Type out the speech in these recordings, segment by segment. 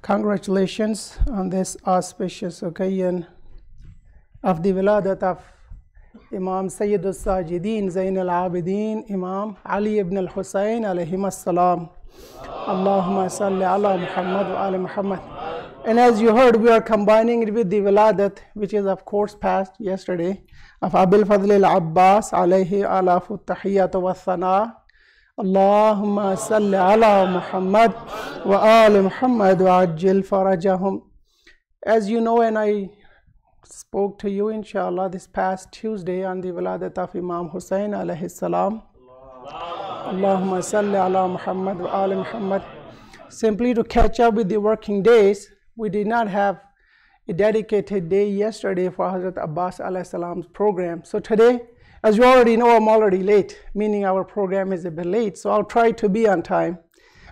Congratulations on this auspicious occasion of the wiladat of Imam Sayyid Sajidin Zain al-Abidin Imam Ali ibn al-Hussain alayhim as-salam. Allahumma salli ala Muhammad wa ala Muhammad. And as you heard, we are combining it with the wiladat, which is of course passed yesterday, of Abil Fadl al-Abbas alayhi alafu tahiyyatu wa thana. Allahumma salli ala Muhammad wa ali Muhammad wa ajil farajahum. As you know, and I spoke to you inshallah this past Tuesday on the wiladat of Imam Hussain alayhi salam. Allahumma salli ala Muhammad wa ali Muhammad. Simply to catch up with the working days, we did not have a dedicated day yesterday for Hazrat Abbas alayhi salam's program. So today, as you already know, I'm already late, meaning our program is a bit late. So I'll try to be on time,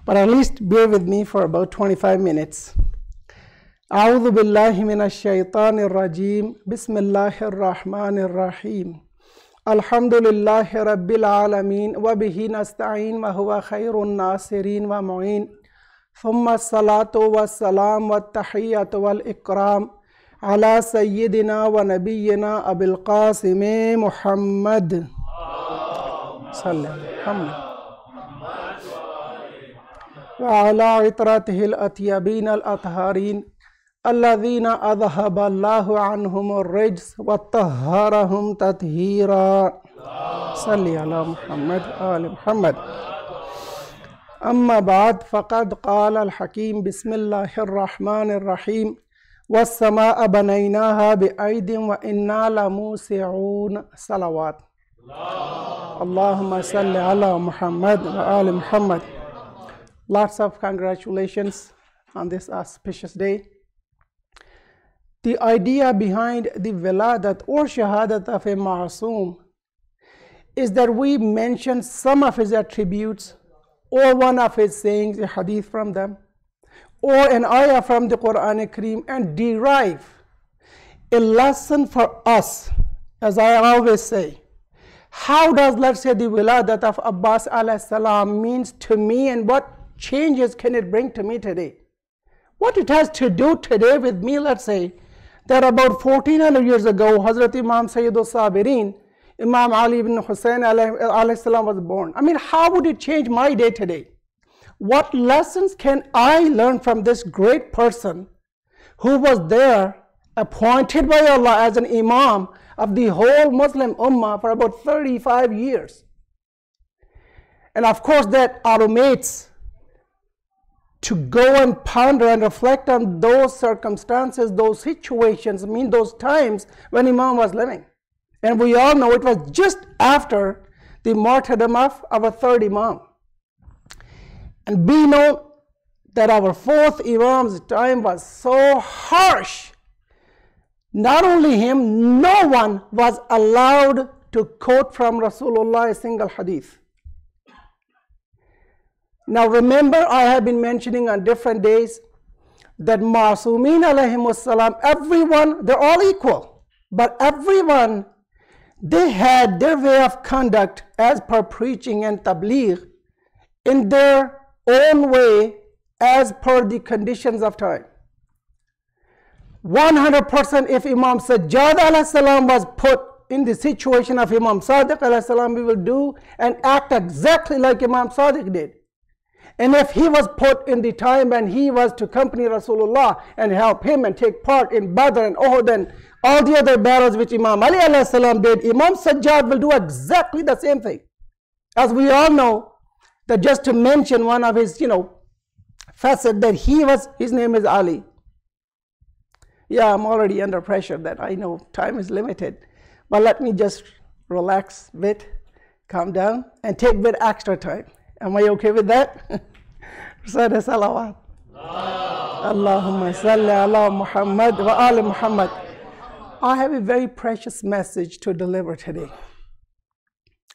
but at least bear with me for about 25 minutes. أعوذ بالله من الشيطان الرجيم بسم الله الرحمن الرحيم الحمد لله رب العالمين وبه نستعين وهو خير الناصرين ومعين ثم الصلاة والسلام والتحية والإكرام على سيدنا ونبينا أبي القاسم محمد صلى محمد وعلى عطرته الأطيبين الأطهارين الذين أذهب الله عنهم الرجس وطهرهم تطهيرا صلى على محمد وآل محمد. أما بعد فقد قال الحكيم بسم الله الرحمن الرحيم والسماء بنيناها بأيد وإنا لموسعون صلوات اللهم صل على محمد وآل محمد. Lots of congratulations on this auspicious day. The idea behind the wiladat or shahadat of a ma'asum is that we mention some of his attributes or one of his sayings, a hadith from them, or an ayah from the Quran Kareem, and derive a lesson for us. As I always say, how does, let's say, the wiladat of Abbas alayhi salam means to me, and what changes can it bring to me today? What it has to do today with me, let's say, that about 1400 years ago, Hazrat Imam Sayyid Saghir, Imam Ali ibn Hussain alayhi salam was born. I mean, how would it change my day today? What lessons can I learn from this great person who was there, appointed by Allah as an Imam of the whole Muslim Ummah for about 35 years? And of course, that automates to go and ponder and reflect on those circumstances, those situations, I mean those times when Imam was living. And we all know it was just after the martyrdom of our third Imam. And we know that our fourth Imam's time was so harsh. Not only him, no one was allowed to quote from Rasulullah a single hadith. Now remember, I have been mentioning on different days that Ma'asumin alayhim wassalam, everyone, they're all equal. But everyone, they had their way of conduct as per preaching and tabligh in their own way as per the conditions of time. 100% if Imam Sajjad alayhi salam was put in the situation of Imam Sadiq alayhi salam, we will do and act exactly like Imam Sadiq did. And if he was put in the time when he was to accompany Rasulullah and help him and take part in Badr and Uhud and all the other battles which Imam Ali alayhi salam did, Imam Sajjad will do exactly the same thing. As we all know, that just to mention one of his, facet, that his name is Ali. Yeah, I'm already under pressure that I know time is limited. But let me just relax a bit, calm down, and take a bit extra time. Am I okay with that? Recite a salawat. Allahumma salli ala Muhammad wa ali Muhammad. I have a very precious message to deliver today.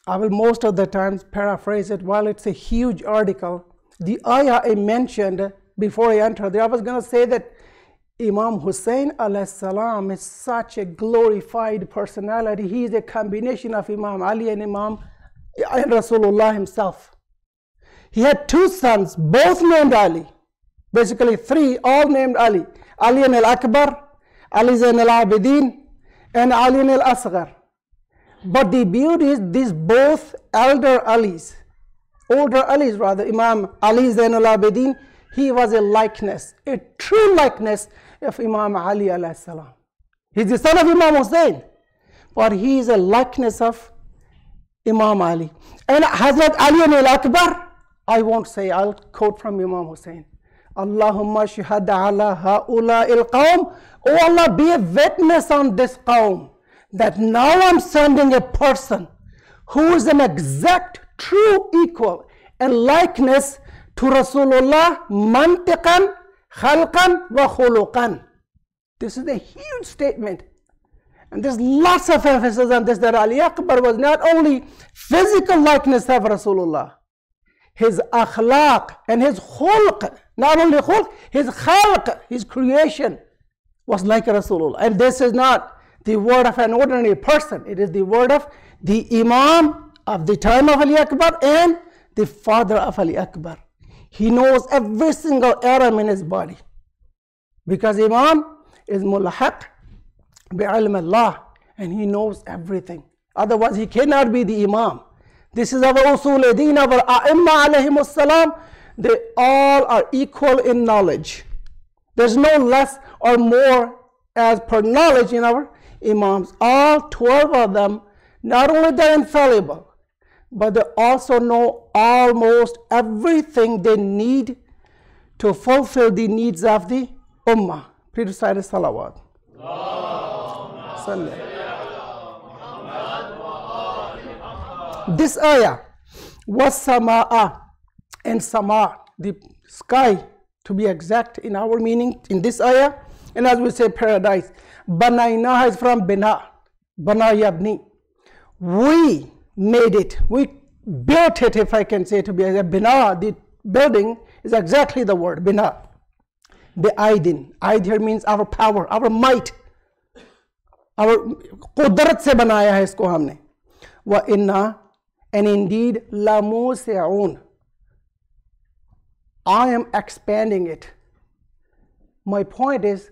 I will most of the times paraphrase it. While it's a huge article, the ayah I mentioned before I entered there, I was going to say that Imam Hussain alayhi salam is such a glorified personality. He is a combination of Imam Ali and Rasulullah himself. He had two sons, both named Ali, Basically three, all named Ali. Ali al-Akbar, Ali Zain al-Abidin, and Ali al-Asghar. But the beauty is these both older Alis, rather, Imam Ali Zain al-Abidin, he was a likeness, a true likeness of Imam Ali alayhi salam. He's the son of Imam Hussain, but he is a likeness of Imam Ali. And Hazrat Ali al-Akbar, I won't say, I'll quote from Imam Hussain. Allahumma shahad ala ha'ula il-qawm. Oh Allah, be a witness on this qawm, that now I'm sending a person who is an exact, true equal and likeness to Rasulullah, mantiqan, khalqan wa khuluqan. This is a huge statement. And there's lots of emphasis on this, that Ali Akbar was not only physical likeness of Rasulullah, his akhlaq and his khulq, not only khulq, his khalq, his creation was like Rasulullah. And this is not the word of an ordinary person. It is the word of the Imam of the time of Ali Akbar and the father of Ali Akbar. He knows every single atom in his body, because Imam is mulahaq bi'ilm Allah, and he knows everything. Otherwise he cannot be the Imam. This is our usul deen, our a'imma alayhimus salam. They all are equal in knowledge. There's no less or more as per knowledge in our Imams. All 12 of them, not only they're infallible, but they also know almost everything they need to fulfill the needs of the Ummah. Please recite a salawat. This ayah was sama'a, and sama, the sky, to be exact in our meaning in this ayah, and as we say paradise. Banaina is from bina, bana yabni. We made it, we built it, if I can say, to be a bina. The building is exactly the word bina. Bi'aidin. Aid here means our power, our might, our qudrat se banaya hai isko humne. Wa inna, and indeed la musi'un. I am expanding it. My point is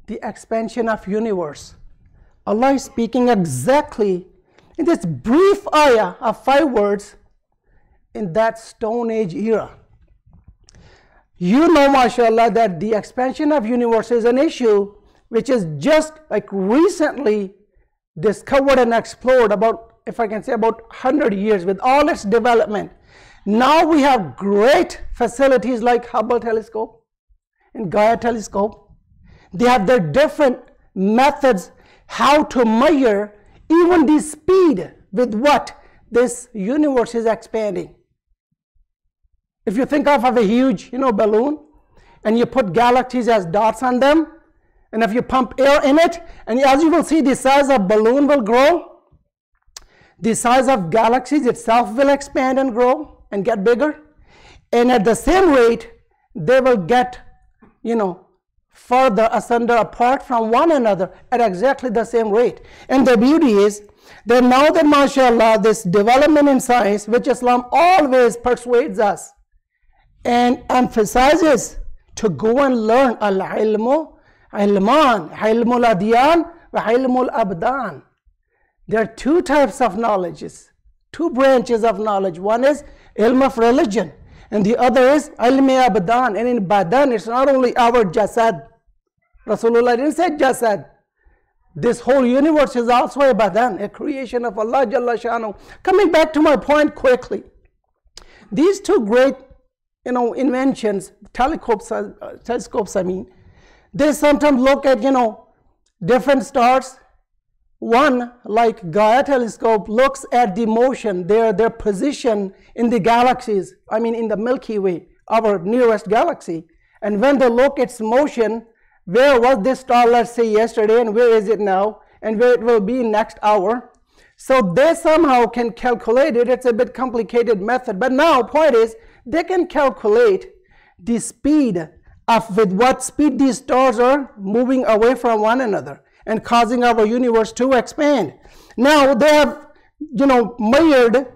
the expansion of universe. Allah is speaking exactly in this brief ayah of 5 words in that Stone Age era. You know, mashallah, that the expansion of universe is an issue which is just like recently discovered and explored about, if I can say, about 100 years with all its development. Now we have great facilities like Hubble telescope and Gaia telescope. They have their different methods how to measure even the speed with what this universe is expanding. If you think of a huge, balloon, and you put galaxies as dots on them, and if you pump air in it, and as you will see, the size of balloon will grow, the size of galaxies itself will expand and grow and get bigger, and at the same rate, they will get, further asunder apart from one another at exactly the same rate. And the beauty is that now that, mashallah, this development in science, which Islam always persuades us and emphasizes to go and learn al-ilmu, ilman, ilmul adyan wa ilmul abdan. There are 2 types of knowledges, 2 branches of knowledge. One is ilm of religion, and the other is ilm abdan. And in badan, it's not only our jasad. Rasulullah didn't say jasad. This whole universe is also a badan, a creation of Allah Jalla Shanu. Coming back to my point quickly, these 2 great inventions, telescopes, they sometimes look at, different stars. One, like Gaia telescope, looks at the motion, their position in the galaxies, in the Milky Way, our nearest galaxy. And when they look at its motion, where was this star, let's say, yesterday, and where is it now, and where it will be next hour. So they somehow can calculate it. It's a bit complicated method, but now point is, they can calculate the speed with what speed these stars are moving away from one another and causing our universe to expand. Now they have, measured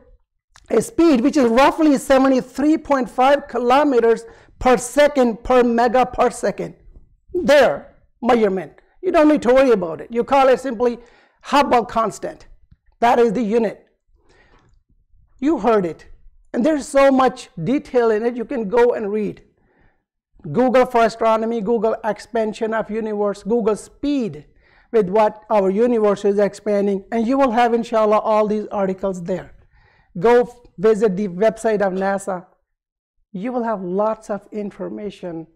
a speed which is roughly 73.5 kilometers per second, per mega per second. Their measurement. You don't need to worry about it. You call it simply Hubble constant. That is the unit. You heard it. And there's so much detail in it, you can go and read. Google for astronomy, Google expansion of universe, Google speed with what our universe is expanding, and you will have, inshallah, all these articles there. Go visit the website of NASA. You will have lots of information,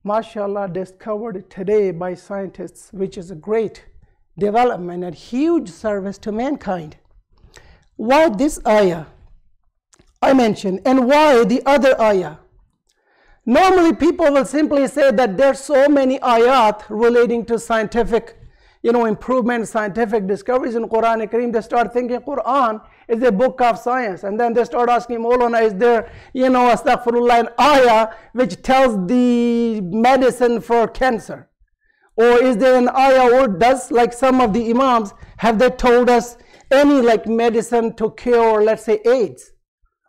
mashallah, discovered today by scientists, which is a great development and huge service to mankind. Why this ayah I mentioned, and why the other ayah? Normally people will simply say that there's so many ayat relating to scientific, improvement, scientific discoveries in Quran Kareem. They start thinking Quran is a book of science, and then they start asking, Maulana, is there, astaghfirullah, an ayah which tells the medicine for cancer? Or is there an ayah, or does, like some of the imams, have they told us any like medicine to cure, let's say, AIDS?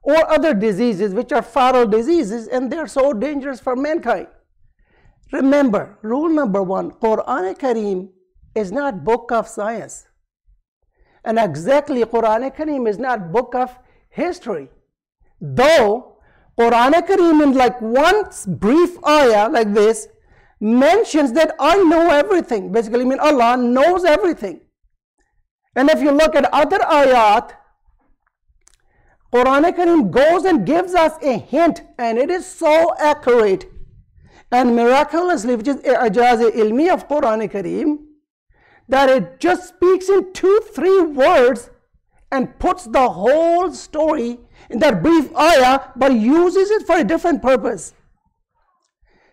Or other diseases which are fatal diseases, and they're so dangerous for mankind. Remember, rule number one, Quran Kareem is not book of science. And exactly, Quran Kareem is not book of history. Though, Quran Kareem in like one brief ayah like this mentions that I know everything. Basically, Allah knows everything. And if you look at other ayat, Quran Kareem goes and gives us a hint, and it is so accurate and miraculously, which is Ijaz-e-Ilmi of Quran Kareem, that it just speaks in 2-3 words and puts the whole story in that brief ayah, but uses it for a different purpose.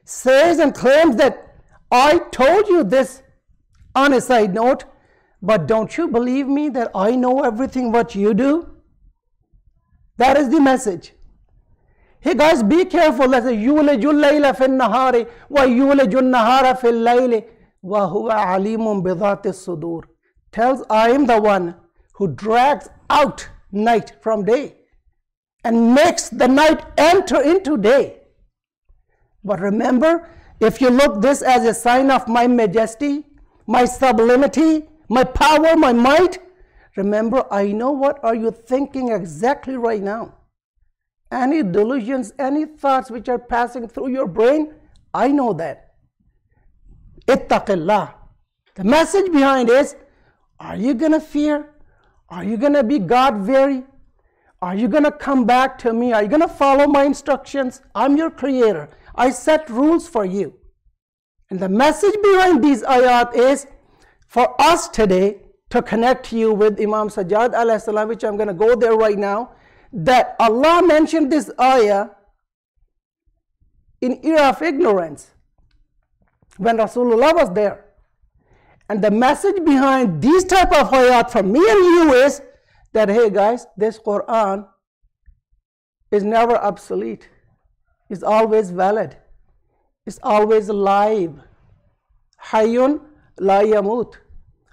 Says and claims that I told you this on a side note, but don't you believe me that I know everything what you do? That is the message. Hey guys, be careful. That's a yulijul layla fil nahari wa yulijul nahara fil layli wa huwa alimun bidhati sudur. Tells I am the one who drags out night from day and makes the night enter into day. But remember, if you look this as a sign of my majesty, my sublimity, my power, my might, remember, I know what are you thinking exactly right now. Any delusions, any thoughts which are passing through your brain, I know that. Ittaqillah. The message behind is, are you going to fear? Are you going to be God-weary? Are you going to come back to me? Are you going to follow my instructions? I'm your creator. I set rules for you. And the message behind these ayat is, for us today, to connect you with Imam Sajjad alayhi salam, which I'm going to go there right now, that Allah mentioned this ayah in era of ignorance when Rasulullah was there. And the message behind these type of ayat for me and you is that, hey guys, this Quran is never obsolete. It's always valid. It's always alive. Hayyun la yamut.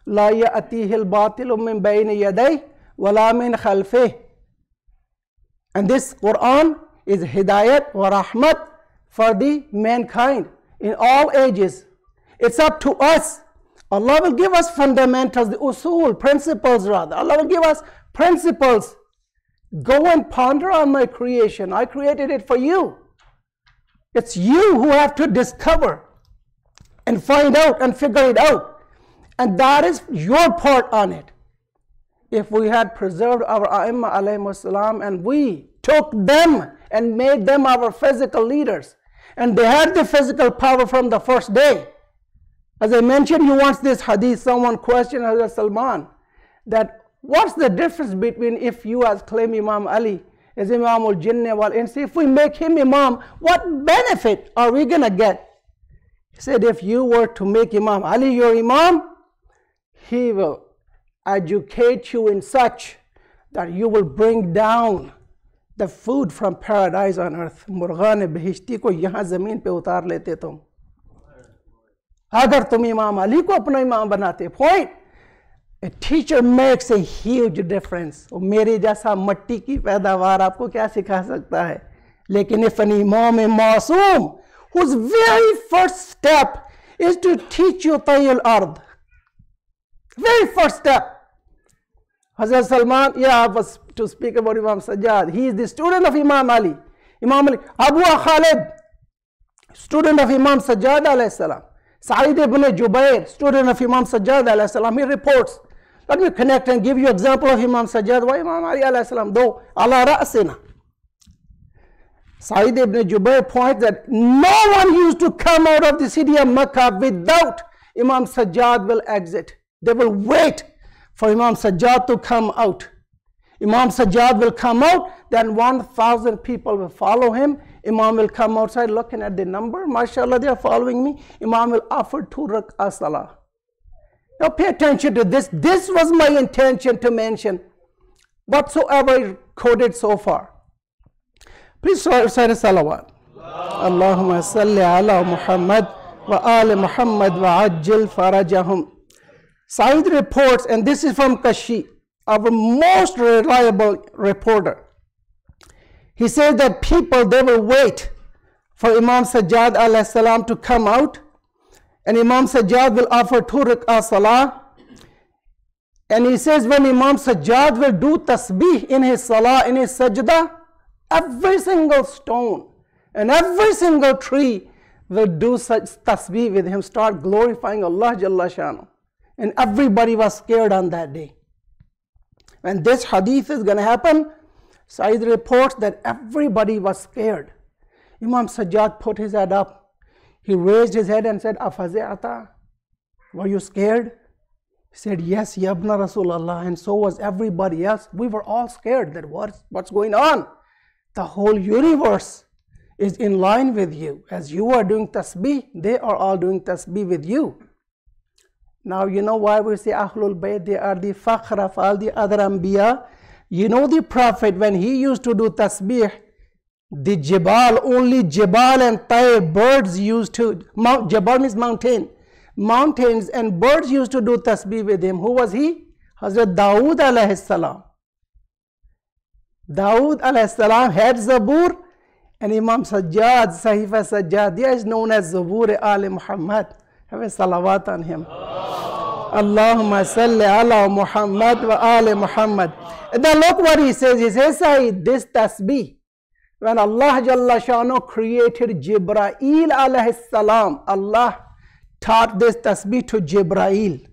La ya'tihi al-batilu min bayni yadayhi wa la min khalfih. And this Quran is hidayat wa rahmat for the mankind in all ages. It's up to us. Allah will give us fundamentals, the usul, principles rather. Allah will give us principles. Go and ponder on my creation. I created it for you. It's you who have to discover and find out and figure it out. And that is your part on it. If we had preserved our A'imma alayhimus salam and we took them and made them our physical leaders, and they had the physical power from the first day. As I mentioned you once this hadith, someone questioned Hazrat Salman that what's the difference between if you as claim Imam Ali is Imam al-Jinni wal-Ins, if we make him Imam, what benefit are we going to get? He said, if you were to make Imam Ali your Imam, he will educate you in such that you will bring down the food from paradise on earth. Murghan behishti ko yahan zameen pe utar lete tum. Agar tum Imam Ali ko apna Imam banate. Point. A teacher makes a huge difference. और मेरे जैसा मट्टी की पैदावार आपको क्या सिखा सकता है? Lekin if an imam is masoom, whose very first step is to teach you Tayyul Ard, very first step. Hazrat Salman, yeah, I was to speak about Imam Sajjad. He is the student of Imam Ali. Imam Ali, Abu Khalid, student of Imam Sajjad alayhi salam. Sa'id ibn Jubair, student of Imam Sajjad alayhi salam. He reports. Let me connect and give you example of Imam Sajjad. Why Imam Ali alayhi salam? Though, ala ra'sina. Sa'id ibn Jubair points that no one used to come out of the city of Makkah without Imam Sajjad will exit. They will wait for Imam Sajjad to come out. Imam Sajjad will come out, then 1,000 people will follow him. Imam will come outside looking at the number. MashaAllah, they are following me. Imam will offer 2 rak'ah salah. Now pay attention to this. This was my intention to mention. Whatsoever quoted so far. Please recite a salawat. Allahumma salli ala Muhammad wa ali Muhammad wa ajil farajahum. Said reports, and this is from Kashi, our most reliable reporter. He says that people, they will wait for Imam Sajjad alayhi salam to come out, and Imam Sajjad will offer 2 rak'ah salah. And he says when Imam Sajjad will do tasbih in his salah, in his sajda, every single stone and every single tree will do such tasbih with him, start glorifying Allah Jalla Shanu. And everybody was scared on that day. When this hadith is going to happen, Said reports that everybody was scared. Imam Sajjad put his head up. He raised his head and said, Afazi'ata, were you scared? He said, yes, Yabna Rasulallah, and so was everybody else. We were all scared that what's going on? The whole universe is in line with you. As you are doing tasbih, they are all doing tasbih with you. Now, you know why we say Ahlul Bayt, they are the fakhr of all the other Anbiya. You know the Prophet, when he used to do tasbih, the Jabal, only Jabal and Tayr, birds used to, Jabal means mountain. Mountains and birds used to do tasbih with him. Who was he? Hazrat Dawood alayhi salam. Dawood alayhi salam had Zabur, and Imam Sajjad, Sahifa Sajjadiyya is known as Zabur Ali Muhammad. Have a salawat on him. Allahumma salli ala Muhammad wa ali Muhammad. And then look what he says. He says, Sayyid, this tasbih, when Allah Jalla Shanu created Jibreel alayhi salam, Allah taught this tasbih to Jibreel.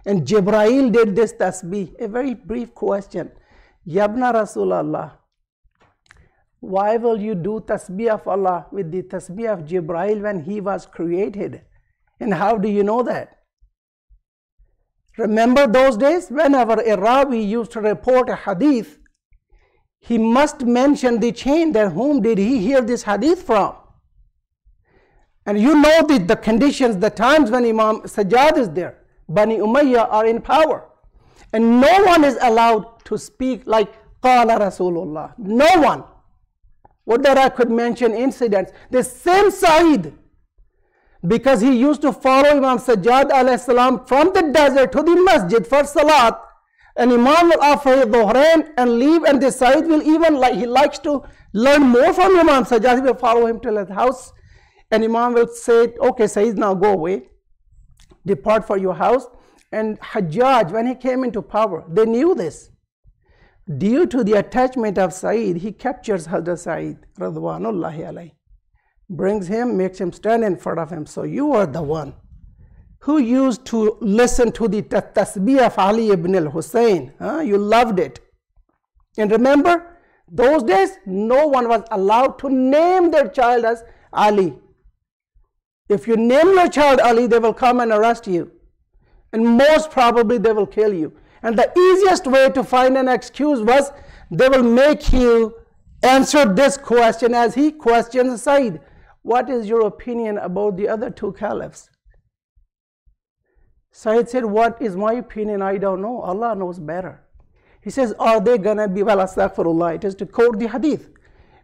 And Jibreel did this tasbih. A very brief question. Yabna Rasulallah, why will you do tasbih of Allah with the tasbih of Jibreel when he was created? And how do you know that? Remember those days? Whenever a Ravi used to report a hadith, he must mention the chain that whom did he hear this hadith from. And you know the conditions, the times when Imam Sajjad is there. Bani Umayyah are in power. And no one is allowed to speak like Qala Rasulullah. No one. What that I could mention incidents. The same Said, because he used to follow Imam Sajjad alayhi salam from the desert to the masjid for salat, and Imam will offer his dhuhrain and leave, and the Said will even, like he likes to learn more from Imam Sajjad, he will follow him to his house, and Imam will say, okay Said, now go away, depart for your house. And Hajjaj, when he came into power, they knew this. Due to the attachment of Said, he captures Hazrat Said Radwanullahi alayhi, brings him, makes him stand in front of him. So you are the one who used to listen to the tasbih of Ali ibn al-Hussain. You loved it. And remember, those days, no one was allowed to name their child as Ali. If you name your child Ali, they will come and arrest you. And most probably they will kill you. And the easiest way to find an excuse was they will make you answer this question as he questions Said. What is your opinion about the other 2 caliphs? Said said, what is my opinion? I don't know. Allah knows better. He says, are they going to be, well, astaghfirullah, it is to quote the hadith.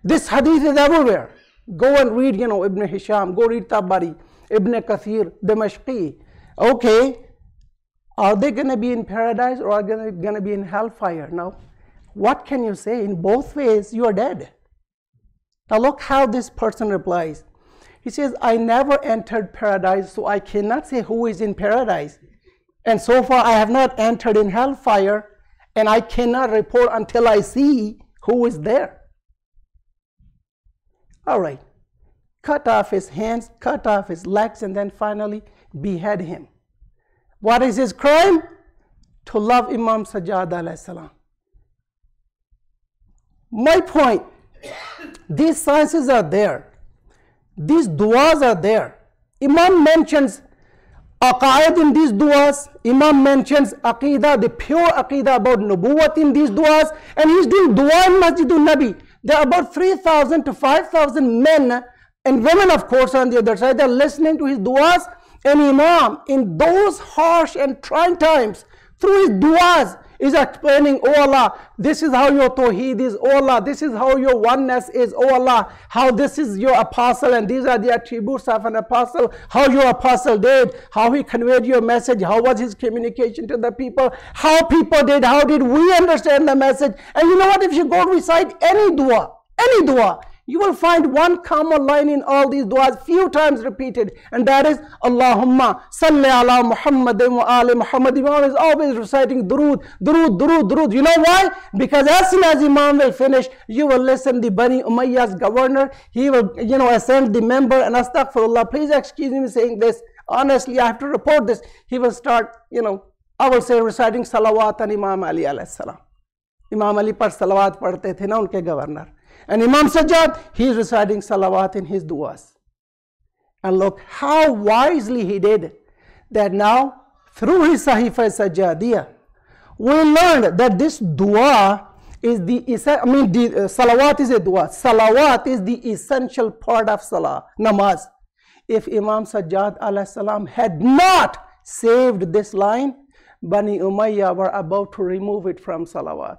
This hadith is everywhere. Go and read, Ibn Hisham, go read Tabari, Ibn Kathir, Damashqi. Okay, are they going to be in paradise or are they going to be in hellfire? Now, what can you say? In both ways, you are dead. Now look how this person replies. He says, I never entered paradise, so I cannot say who is in paradise. And so far I have not entered in hellfire, and I cannot report until I see who is there. All right. Cut off his hands, cut off his legs, and then finally behead him. What is his crime? To love Imam Sajjad alayhi salam. My point, these sciences are there. These du'as are there. Imam mentions aqaid in these du'as. Imam mentions aqidah, the pure aqidah about nubuwwat in these du'as. And he's doing du'a in Masjidul Nabi. There are about 3,000 to 5,000 men and women, of course, on the other side. They're listening to his du'as. And Imam, in those harsh and trying times, through his du'as, is explaining, oh Allah, this is how your tawheed is, oh Allah, this is how your oneness is, oh Allah, how this is your apostle, and these are the attributes of an apostle, how your apostle did, how he conveyed your message, how was his communication to the people, how people did, how did we understand the message. And you know what, if you go recite any dua, you will find one common line in all these du'as, few times repeated, and that is Allahumma salli ala Muhammadin wa ali Muhammad. Imam is always reciting durood, durood, durood, durood. You know why? Because as soon as Imam will finish, you will listen the Bani Umayyah's governor, he will, ascend the member, and astaghfirullah, please excuse me saying this, honestly I have to report this, he will start, I will say reciting salawat on Imam Ali alayhi salam. Imam Ali par salawat padhte the na unke governor. And Imam Sajjad, he is reciting salawat in his du'as. And look how wisely he did that. Now, through his Sahifa Sajjadiyah, we learned that this dua is salawat is a dua. Salawat is the essential part of salah, namaz. If Imam Sajjad alayhi salam had not saved this line, Bani Umayyah were about to remove it from salawat.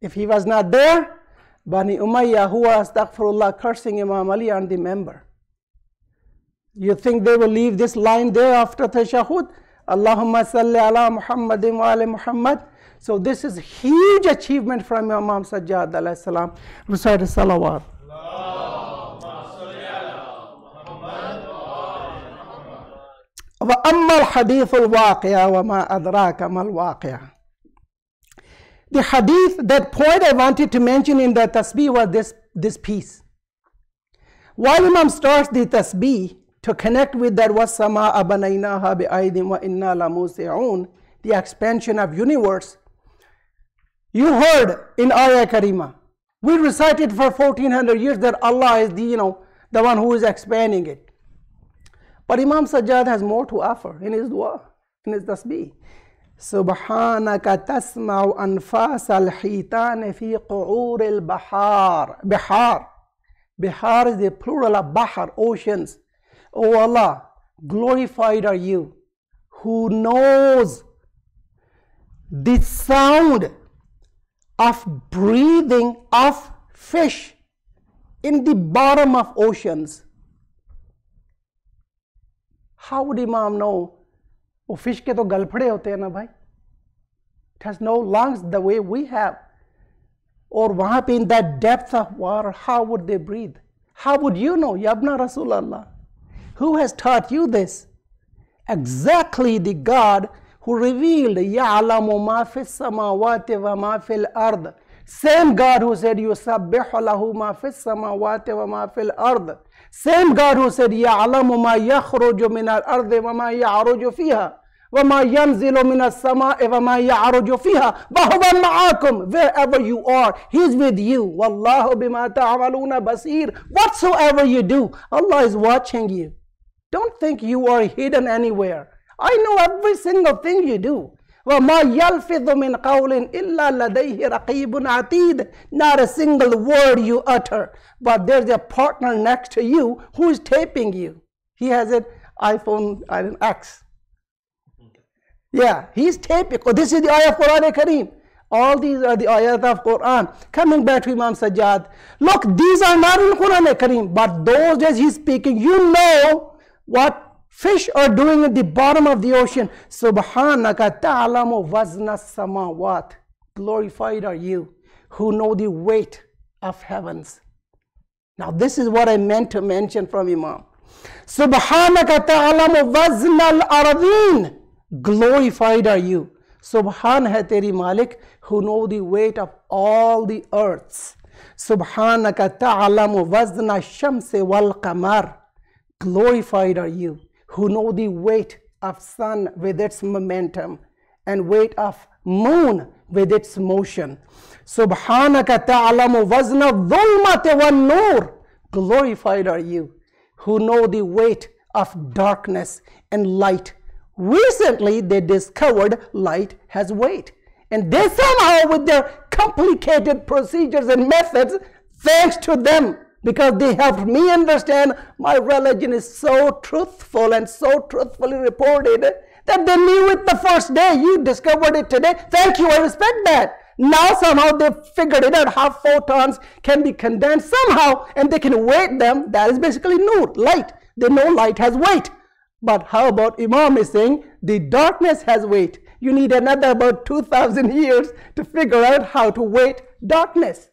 If he was not there, Bani Umayyah, who are astaghfirullah cursing Imam Ali on the member. You think they will leave this line there after tashahhud? Allahumma salli ala Muhammadin wa ali Muhammad. So this is huge achievement from Imam Sajjad alayhi salam. Recite salawat. Wa amma al-hadith al-waqi'a wa ma adraka ma al-waqi'a. The hadith, that point I wanted to mention in the tasbih was this piece. While Imam starts the tasbih to connect with that وَالسَّمَاءَ بَنَيْنَاهَا بِأَيْدٍ وَإِنَّا لَمُوسِعُونَ, the expansion of universe, you heard in Ayah Karima, we recited for 1400 years that Allah is the one who is expanding it. But Imam Sajjad has more to offer in his dua, in his tasbih. Subhanaka tasma'u anfas al-hitan fi qu'ur al-bahar. Bihar is the plural of bahar, oceans. Oh Allah, glorified are you, who knows the sound of breathing of fish in the bottom of oceans. How would Imam know? वो fish के तो गलफड़े होते हैं ना भाई. It has no lungs the way we have. Or वहाँ पे in that depth of water, how would they breathe? How would you know? Yabna Rasulallah. Who has taught you this? Exactly the God who revealed يَعْلَمُ مَا فِي السَّمَاوَاتِ وَمَا فِي الْأَرْضِ. Same God who said يُسَبِّحُ لَهُ مَا فِي السَّمَاوَاتِ وَمَا فِي الْأَرْضِ. Same God who said يَعْلَمُ مَا يَخْرُجُ مِنَ الْأَرْضِ وَمَا يَعْرُجُ فِيهَا وَمَا يَنْزِلُ مِنَ السَّمَاءِ وَمَا يَعْرُجُ فِيهَا وَهُوَ مَعَكُمْ. Wherever you are, He is with you. وَاللَّهُ بِمَا تَعْمَلُونَ بَصِيرٌ. Whatsoever you do, Allah is watching you. Don't think you are hidden anywhere. I know every single thing you do. وَمَا يَلْفِظُ مِنْ قَوْلٍ إِلَّا لَدَيْهِ رَقِيبٌ عَتِيدٌ. Not a single word you utter, but there's a partner next to you who is taping you. He has an iPhone X. Yeah, he's taping. Oh, this is the ayah of Quran Kareem. All these are the ayat of Quran. Coming back to Imam Sajjad. Look, these are not in Quran Kareem, but those days he's speaking. You know what fish are doing at the bottom of the ocean. Subhanaka ta'alamu wazna samawat. Glorified are you who know the weight of heavens. Now this is what I meant to mention from Imam. Subhanaka ta'alamu wazn al-aradeen. Glorified are you. Subhan hai teri Malik, who know the weight of all the earths. Subhanaka ta'alamu wazn al-shamsi wal-qamar. Glorified are you, who know the weight of sun with its momentum and weight of moon with its motion. Subhanaka ta'alamu wazn al-dhulmati wan-nur. Glorified are you, who know the weight of darkness and light. Recently, they discovered light has weight. And they somehow, with their complicated procedures and methods, thanks to them, because they helped me understand my religion is so truthful and so truthfully reported that they knew it the first day. You discovered it today. Thank you, I respect that. Now somehow they figured it out how photons can be condensed somehow and they can weight them. That is basically nur, light. They know light has weight. But how about Imam is saying the darkness has weight. You need another about 2,000 years to figure out how to weight darkness.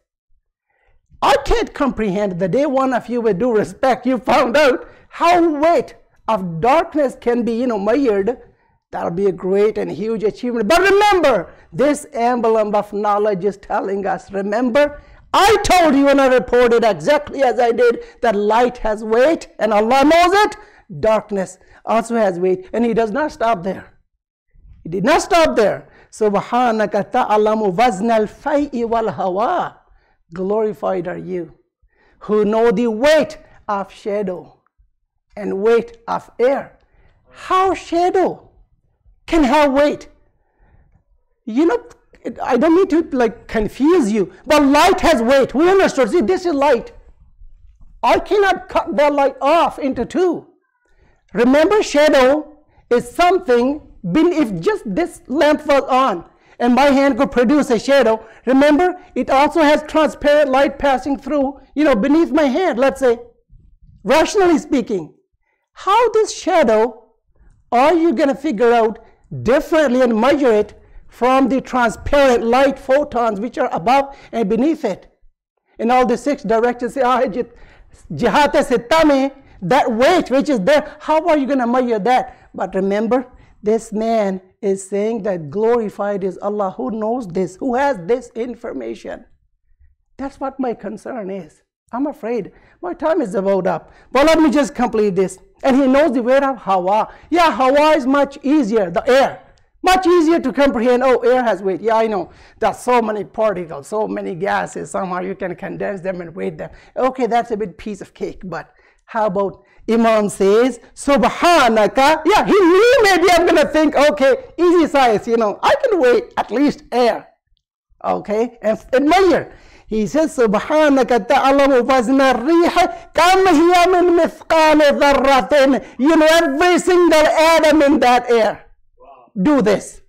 I can't comprehend the day one of you, with due respect, you found out how weight of darkness can be, measured. That'll be a great and huge achievement. But remember, this emblem of knowledge is telling us, remember, I told you and I reported exactly as I did that light has weight and Allah knows it. Darkness also has weight, and He does not stop there. He did not stop there. Subhanaka ta'alamu wazn al-fay'i wal hawa. Glorified are you, who know the weight of shadow and weight of air. How shadow can have weight? I don't need to confuse you, but light has weight. We understood. See, this is light. I cannot cut that light off into two. Remember, shadow is something, if just this lamp was on and my hand could produce a shadow, remember, it also has transparent light passing through, beneath my hand, let's say, rationally speaking. How this shadow are you going to figure out differently and measure it from the transparent light photons which are above and beneath it? In all the 6 directions, jihate sitta mein, that weight which is there, how are you going to measure that? But remember, this man is saying that glorified is Allah, who knows this, who has this information. That's what my concern is. I'm afraid my time is about up. But let me just complete this. And He knows the weight of Hawa. Yeah, Hawa is much easier, the air. Much easier to comprehend. Oh, air has weight. Yeah, I know. There's so many particles, so many gases. Somehow you can condense them and weight them. Okay, that's a bit piece of cake. But how about Imam says, Subhanaka. Yeah, he knew maybe I'm going to think, okay, easy size, I can weight at least air. Okay, and measure. He says, Subhanaka ta'alamu wazn ar-rih kam hiya min mithqal dharratin. Every single atom in that air. Wow. Do this.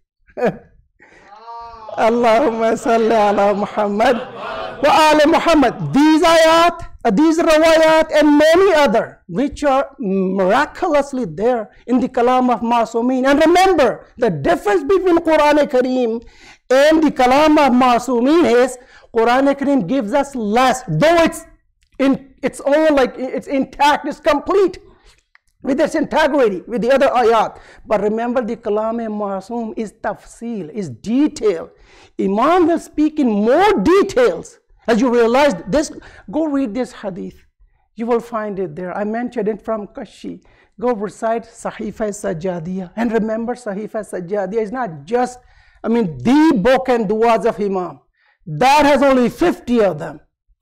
Allahumma salli ala Muhammad wa ala Muhammad. These ayat, these rawayat and many other which are miraculously there in the kalam of Masumin. And remember, the difference between Quran Kareem and the kalam of Masumin is Quran Kareem gives us less, though it's in its own, it's intact, it's complete with its integrity with the other ayat. But remember, the kalam Masum is tafsil, is detail. Imam will speak in more details. As you realize this, go read this hadith. You will find it there. I mentioned it from Kashi. Go recite Sahifa Sajjadiyah. And remember, Sahifa Sajjadiyah is not just, the book and du'as of Imam. That has only 50 of them.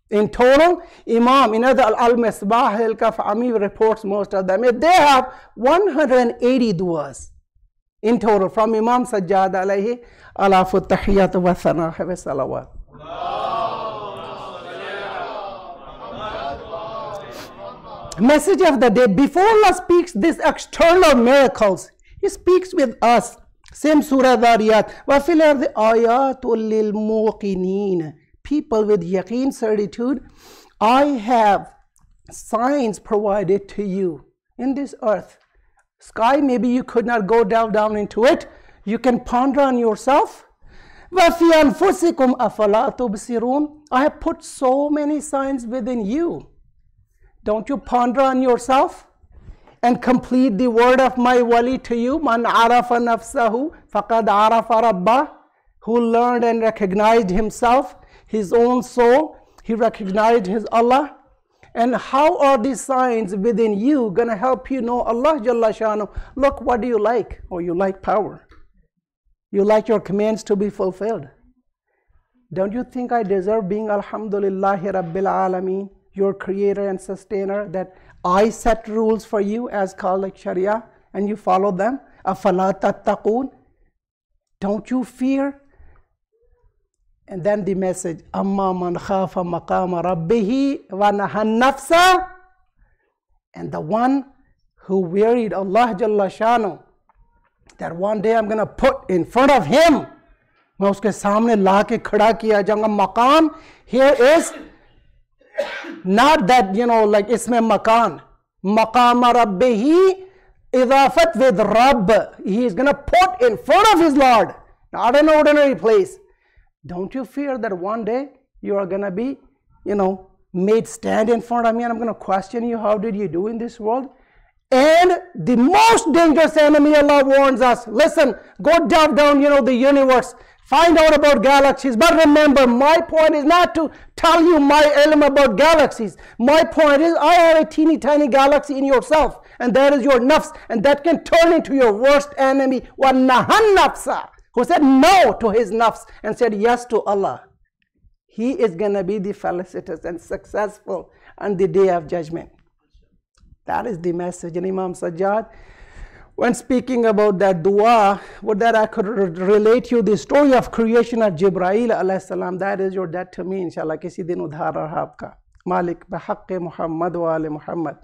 In total, Imam, in other Al-Misbah, Al-Kaf'ami reports most of them. They have 180 du'as in total from Imam Sajjad alayhi alafu tahiyyat wa thanah wa salawat. Message of the day. Before Allah speaks these external miracles, He speaks with us. Same Surah Dhariyat. وَفِي الْأَرْضِ آيَاتٌ لِلْمُوقِنِينَ. People with yaqeen, certitude. I have signs provided to you in this earth. Sky, maybe you could not go down into it. You can ponder on yourself. وَفِي أَنفُسِكُمْ أَفَلَا تُبْصِرُونَ. I have put so many signs within you. Don't you ponder on yourself and complete the word of my wali to you? Man arafa nafsahu faqad arafa rabbah. Who learned and recognized himself, his own soul, he recognized his Allah. And how are these signs within you going to help you know Allah Jalla Shanu? Look, what do you like? Oh, you like power. You like your commands to be fulfilled. Don't you think I deserve being Alhamdulillahi Rabbil Alameen, your creator and sustainer, that I set rules for you as called like Sharia and you follow them? Afala tattaqoon? Don't you fear? And then the message, Amma man khafa maqama rabbihi wa nahan nafsa. And the one who wearied Allah Jalla Shanu, that one day I'm going to put in front of him, मैं उसके सामने ला के खड़ा किया जाऊंगा. Maqam here is not that, like isme makan. Maqama rabbihi, idafat with Rabb. He is going to put in front of his Lord, not an ordinary place. Don't you fear that one day you are going to be, made stand in front of me and I'm going to question you, how did you do in this world? And the most dangerous enemy, Allah warns us, listen, go dive down, the universe, find out about galaxies. But remember, my point is not to tell you my ilm about galaxies. My point is, I have a teeny tiny galaxy in yourself, and that is your nafs, and that can turn into your worst enemy. وَنَّهَنْ nafsa, who said no to his nafs and said yes to Allah. He is going to be the felicitous and successful on the day of judgment. That is the message. And Imam Sajjad, when speaking about that dua, what that I could relate you the story of creation of Jibreel alayhi salam. That is your debt to me, inshallah. Kisi din udhar raha aapka. Malik bihaqqi Muhammad wa ali Muhammad.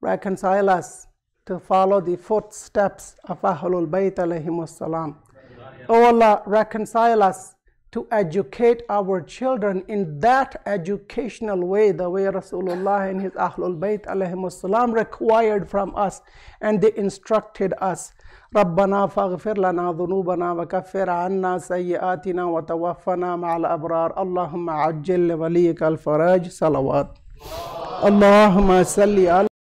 Reconcile us to follow the footsteps of Ahlul Bayt alayhimus salam. Oh Allah, reconcile us to educate our children in that educational way, the way Rasulullah and his Ahlul Bayt alayhimus salam required from us, and they instructed us. ربنا فاغفر لنا ذنوبنا وكفر عنا سيئاتنا وتوفنا مع الأبرار اللهم عجل لوليك الفرج صلوات اللهم صل على